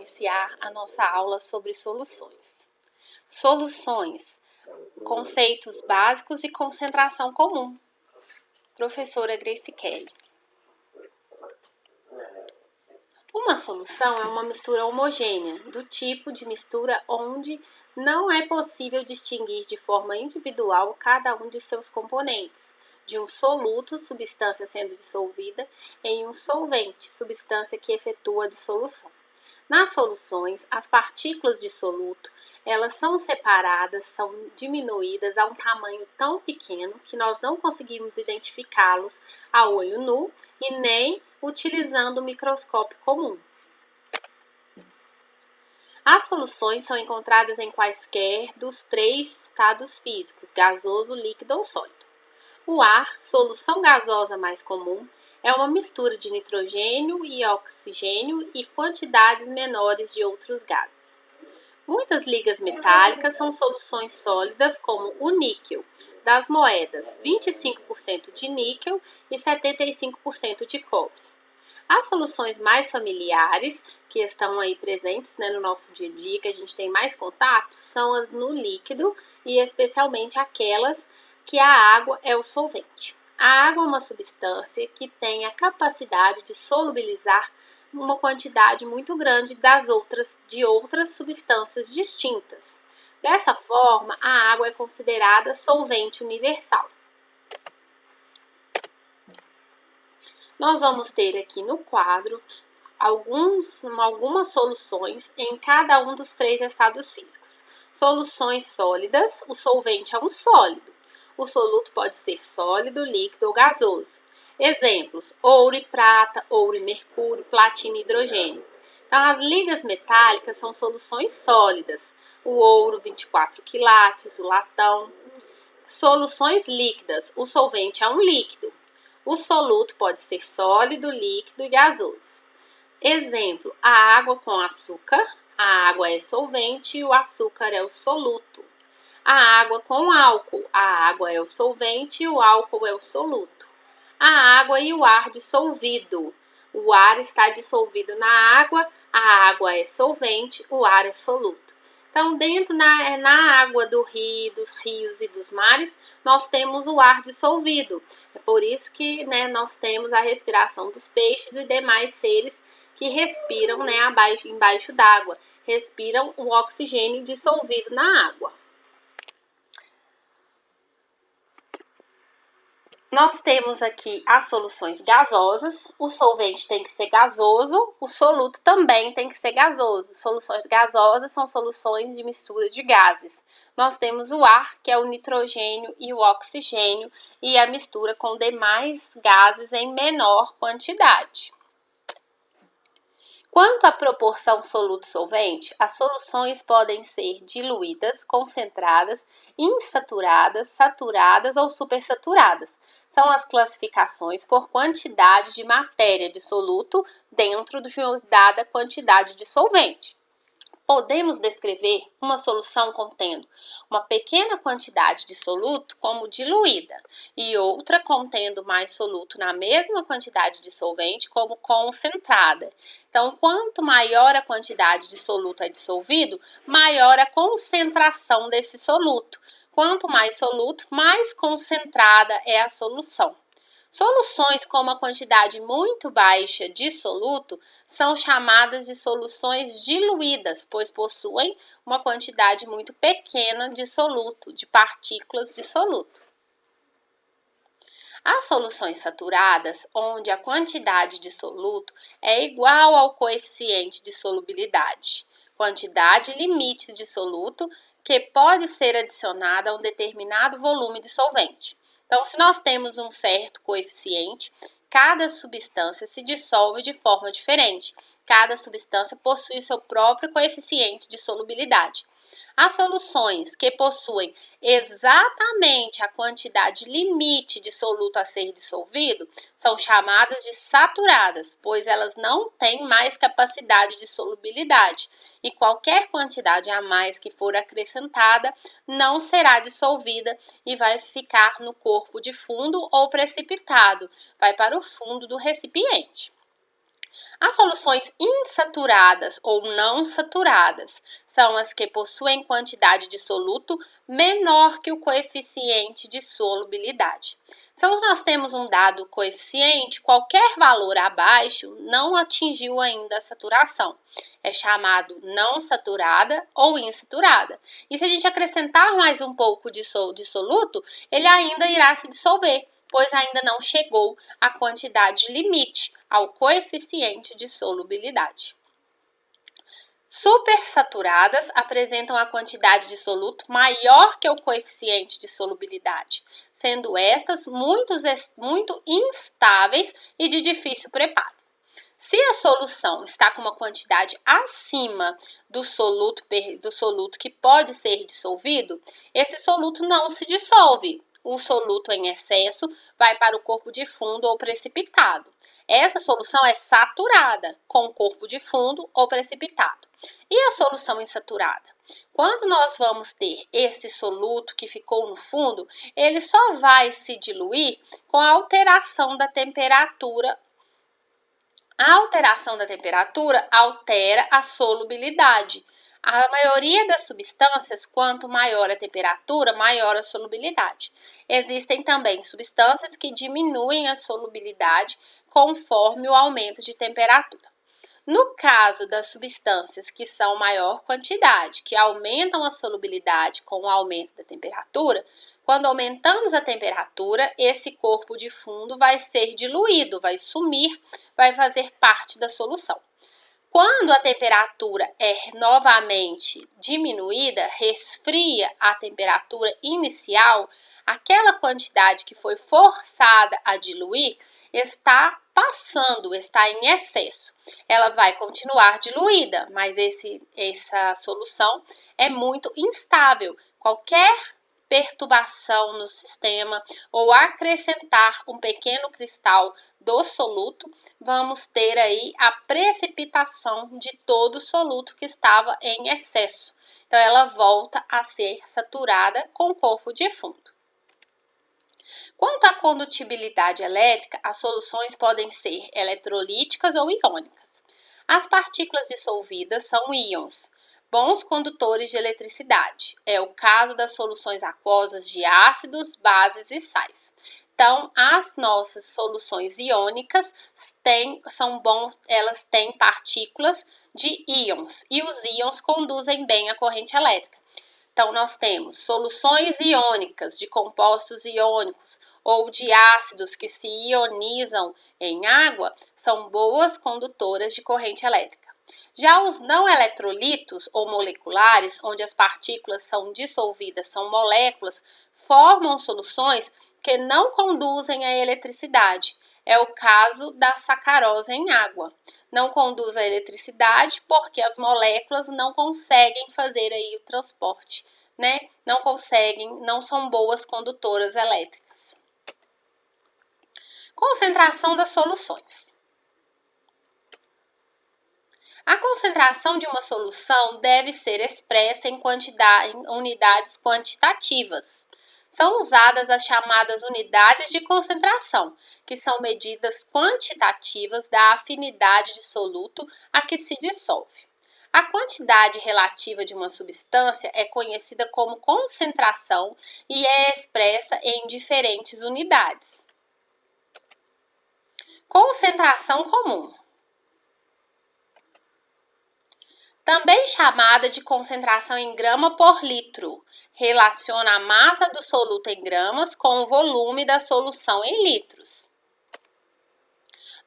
iniciar a nossa aula sobre soluções. Soluções, conceitos básicos e concentração comum. Professora Grace Kelly. Uma solução é uma mistura homogênea, do tipo de mistura onde não é possível distinguir de forma individual cada um de seus componentes, de um soluto, substância sendo dissolvida, em um solvente, substância que efetua a dissolução. Nas soluções, as partículas de soluto, elas são separadas, são diminuídas a um tamanho tão pequeno que nós não conseguimos identificá-los a olho nu e nem utilizando o microscópio comum. As soluções são encontradas em quaisquer dos 3 estados físicos, gasoso, líquido ou sólido. O ar, solução gasosa mais comum, é uma mistura de nitrogênio e oxigênio e quantidades menores de outros gases. Muitas ligas metálicas são soluções sólidas, como o níquel, das moedas 25% de níquel e 75% de cobre. As soluções mais familiares, que estão aí presentes, no nosso dia a dia, que a gente tem mais contato, são as no líquido e especialmente aquelas que a água é o solvente. A água é uma substância que tem a capacidade de solubilizar uma quantidade muito grande de outras substâncias distintas. Dessa forma, a água é considerada solvente universal. Nós vamos ter aqui no quadro algumas soluções em cada um dos 3 estados físicos. Soluções sólidas, o solvente é um sólido. O soluto pode ser sólido, líquido ou gasoso. Exemplos: ouro e prata, ouro e mercúrio, platina e hidrogênio. Então, as ligas metálicas são soluções sólidas. O ouro, 24 quilates, o latão. Soluções líquidas, o solvente é um líquido. O soluto pode ser sólido, líquido e gasoso. Exemplo: a água com açúcar. A água é solvente e o açúcar é o soluto. A água com álcool. A água é o solvente e o álcool é o soluto. A água e o ar dissolvido. O ar está dissolvido na água, a água é solvente, o ar é soluto. Então, dentro na água dos rios e dos mares, nós temos o ar dissolvido. É por isso que nós temos a respiração dos peixes e demais seres que respiram embaixo d'água. Respiram o oxigênio dissolvido na água. Nós temos aqui as soluções gasosas, o solvente tem que ser gasoso, o soluto também tem que ser gasoso. Soluções gasosas são soluções de mistura de gases. Nós temos o ar, que é o nitrogênio e o oxigênio, e a mistura com demais gases em menor quantidade. Quanto à proporção soluto-solvente, as soluções podem ser diluídas, concentradas, insaturadas, saturadas ou supersaturadas. São as classificações por quantidade de matéria de soluto dentro de uma dada quantidade de solvente. Podemos descrever uma solução contendo uma pequena quantidade de soluto como diluída e outra contendo mais soluto na mesma quantidade de solvente como concentrada. Então, quanto maior a quantidade de soluto é dissolvido, maior a concentração desse soluto. Quanto mais soluto, mais concentrada é a solução. Soluções com uma quantidade muito baixa de soluto são chamadas de soluções diluídas, pois possuem uma quantidade muito pequena de soluto, de partículas de soluto. As soluções saturadas, onde a quantidade de soluto é igual ao coeficiente de solubilidade, quantidade limite de soluto que pode ser adicionada a um determinado volume de solvente. Então, se nós temos um certo coeficiente, cada substância se dissolve de forma diferente. Cada substância possui seu próprio coeficiente de solubilidade. As soluções que possuem exatamente a quantidade limite de soluto a ser dissolvido são chamadas de saturadas, pois elas não têm mais capacidade de solubilidade e qualquer quantidade a mais que for acrescentada não será dissolvida e vai ficar no corpo de fundo ou precipitado, vai para o fundo do recipiente. As soluções insaturadas ou não saturadas são as que possuem quantidade de soluto menor que o coeficiente de solubilidade. Se nós temos um dado coeficiente, qualquer valor abaixo não atingiu ainda a saturação. É chamado não saturada ou insaturada. E se a gente acrescentar mais um pouco de soluto, ele ainda irá se dissolver, pois ainda não chegou à quantidade limite, ao coeficiente de solubilidade. Supersaturadas apresentam a quantidade de soluto maior que o coeficiente de solubilidade, sendo estas muito instáveis e de difícil preparo. Se a solução está com uma quantidade acima do soluto que pode ser dissolvido, esse soluto não se dissolve. O soluto em excesso vai para o corpo de fundo ou precipitado. Essa solução é saturada com corpo de fundo ou precipitado. E a solução insaturada? Quando nós vamos ter esse soluto que ficou no fundo, ele só vai se diluir com a alteração da temperatura. A alteração da temperatura altera a solubilidade. A maioria das substâncias, quanto maior a temperatura, maior a solubilidade. Existem também substâncias que diminuem a solubilidade conforme o aumento de temperatura. No caso das substâncias que são maior quantidade, que aumentam a solubilidade com o aumento da temperatura, quando aumentamos a temperatura, esse corpo de fundo vai ser diluído, vai sumir, vai fazer parte da solução. Quando a temperatura é novamente diminuída, resfria a temperatura inicial, aquela quantidade que foi forçada a diluir está passando, está em excesso. Ela vai continuar diluída, mas essa solução é muito instável. Qualquer perturbação no sistema ou acrescentar um pequeno cristal do soluto, vamos ter aí a precipitação de todo o soluto que estava em excesso. Então, ela volta a ser saturada com corpo de fundo. Quanto à condutibilidade elétrica, as soluções podem ser eletrolíticas ou iônicas. As partículas dissolvidas são íons, bons condutores de eletricidade. É o caso das soluções aquosas de ácidos, bases e sais. Então, as nossas soluções iônicas elas têm partículas de íons e os íons conduzem bem a corrente elétrica. Então, nós temos soluções iônicas de compostos iônicos ou de ácidos que se ionizam em água, são boas condutoras de corrente elétrica. Já os não eletrolitos ou moleculares, onde as partículas são dissolvidas, são moléculas, formam soluções que não conduzem a eletricidade. É o caso da sacarose em água. Não conduz a eletricidade porque as moléculas não conseguem fazer aí o transporte, né? Não são boas condutoras elétricas. Concentração das soluções. A concentração de uma solução deve ser expressa em unidades quantitativas. São usadas as chamadas unidades de concentração, que são medidas quantitativas da afinidade de soluto a que se dissolve. A quantidade relativa de uma substância é conhecida como concentração e é expressa em diferentes unidades. Concentração comum. Também chamada de concentração em grama por litro, relaciona a massa do soluto em gramas com o volume da solução em litros.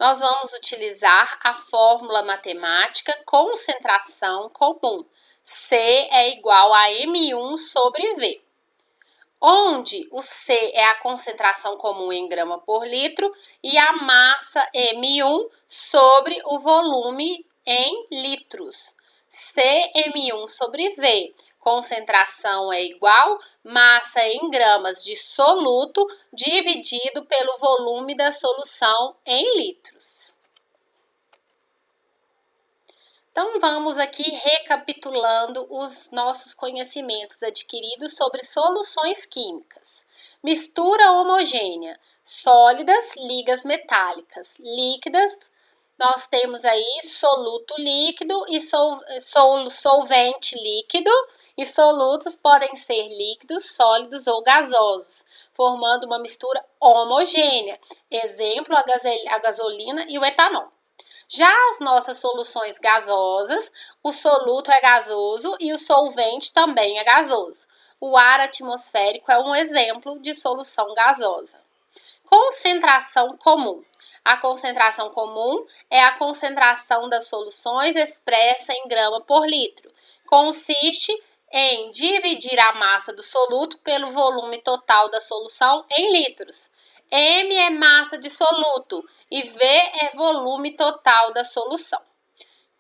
Nós vamos utilizar a fórmula matemática concentração comum. C é igual a M1 sobre V, onde o C é a concentração comum em grama por litro e a massa M1 sobre o volume em litros. CM1 sobre V. Concentração é igual massa em gramas de soluto dividido pelo volume da solução em litros. Então, vamos aqui recapitulando os nossos conhecimentos adquiridos sobre soluções químicas. Mistura homogênea, sólidas, ligas metálicas, líquidas, Nós temos aí soluto líquido e solvente líquido, e solutos podem ser líquidos, sólidos ou gasosos, formando uma mistura homogênea. Exemplo, a gasolina e o etanol. Já as nossas soluções gasosas, o soluto é gasoso e o solvente também é gasoso. O ar atmosférico é um exemplo de solução gasosa. Concentração comum. A concentração comum é a concentração das soluções expressa em grama por litro. Consiste em dividir a massa do soluto pelo volume total da solução em litros. M é massa de soluto e V é volume total da solução.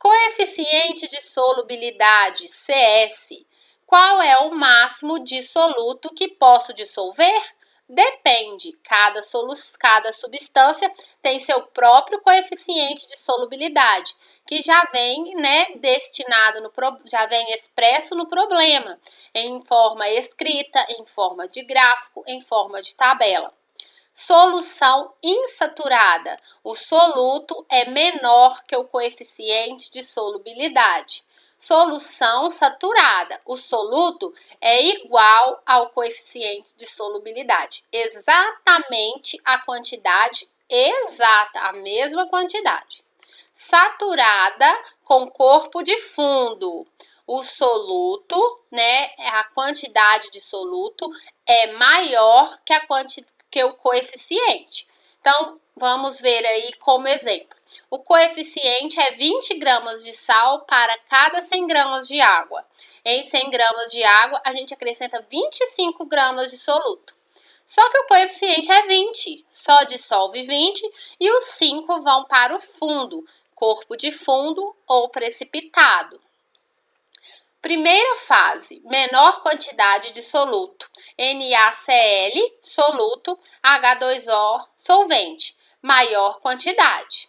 Coeficiente de solubilidade, CS. Qual é o máximo de soluto que posso dissolver? Depende, cada substância tem seu próprio coeficiente de solubilidade, que já vem, já vem expresso no problema, em forma escrita, em forma de gráfico, em forma de tabela. Solução insaturada. O soluto é menor que o coeficiente de solubilidade. Solução saturada. O soluto é igual ao coeficiente de solubilidade. Exatamente a quantidade exata, a mesma quantidade. Saturada com corpo de fundo. O soluto, a quantidade de soluto é maior que o coeficiente. Então, vamos ver aí como exemplo. O coeficiente é 20 gramas de sal para cada 100 gramas de água. Em 100 gramas de água, a gente acrescenta 25 gramas de soluto. Só que o coeficiente é 20, só dissolve 20 e os 5 vão para o fundo, corpo de fundo ou precipitado. Primeira fase, menor quantidade de soluto, NaCl, soluto, H2O, solvente, maior quantidade.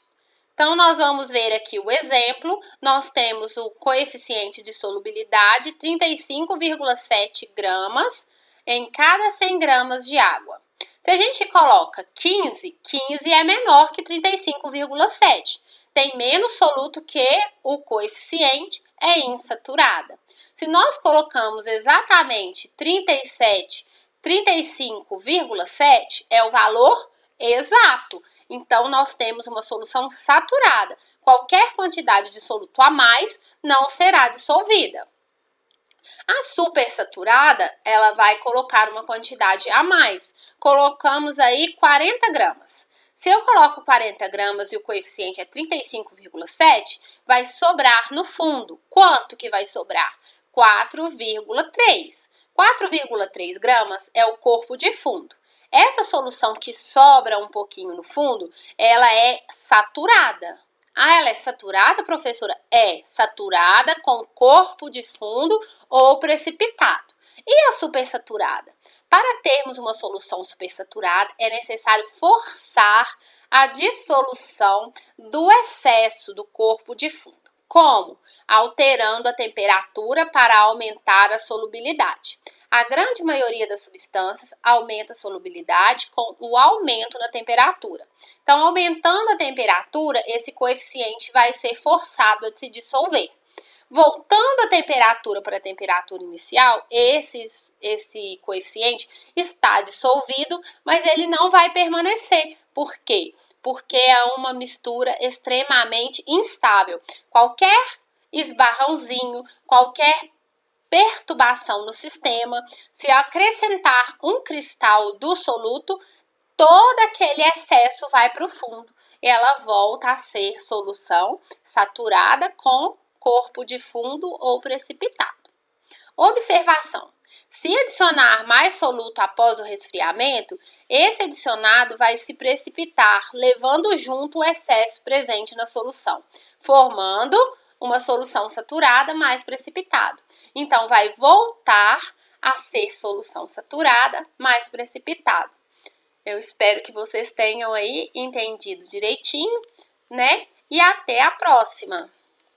Então, nós vamos ver aqui o exemplo, nós temos o coeficiente de solubilidade, 35,7 gramas em cada 100 gramas de água. Se a gente coloca 15 é menor que 35,7. Tem menos soluto que o coeficiente, é insaturada. Se nós colocamos exatamente 35,7 é o valor exato. Então, nós temos uma solução saturada. Qualquer quantidade de soluto a mais não será dissolvida. A supersaturada, ela vai colocar uma quantidade a mais. Colocamos aí 40 gramas. Se eu coloco 40 gramas e o coeficiente é 35,7, vai sobrar no fundo. Quanto que vai sobrar? 4,3. 4,3 gramas é o corpo de fundo. Essa solução que sobra um pouquinho no fundo, ela é saturada. Ah, ela é saturada, professora? É, saturada com corpo de fundo ou precipitado. E a supersaturada? Para termos uma solução supersaturada, é necessário forçar a dissolução do excesso do corpo de fundo. Como? Alterando a temperatura para aumentar a solubilidade. A grande maioria das substâncias aumenta a solubilidade com o aumento da temperatura. Então, aumentando a temperatura, esse coeficiente vai ser forçado a se dissolver. Voltando a temperatura para a temperatura inicial, esse coeficiente está dissolvido, mas ele não vai permanecer. Por quê? Porque é uma mistura extremamente instável. Qualquer esbarrãozinho, qualquer perturbação no sistema, se acrescentar um cristal do soluto, todo aquele excesso vai para o fundo e ela volta a ser solução saturada com corpo de fundo ou precipitado. Observação: se adicionar mais soluto após o resfriamento, esse adicionado vai se precipitar, levando junto o excesso presente na solução, formando uma solução saturada mais precipitado. Então, vai voltar a ser solução saturada mais precipitado. Eu espero que vocês tenham aí entendido direitinho, E até a próxima!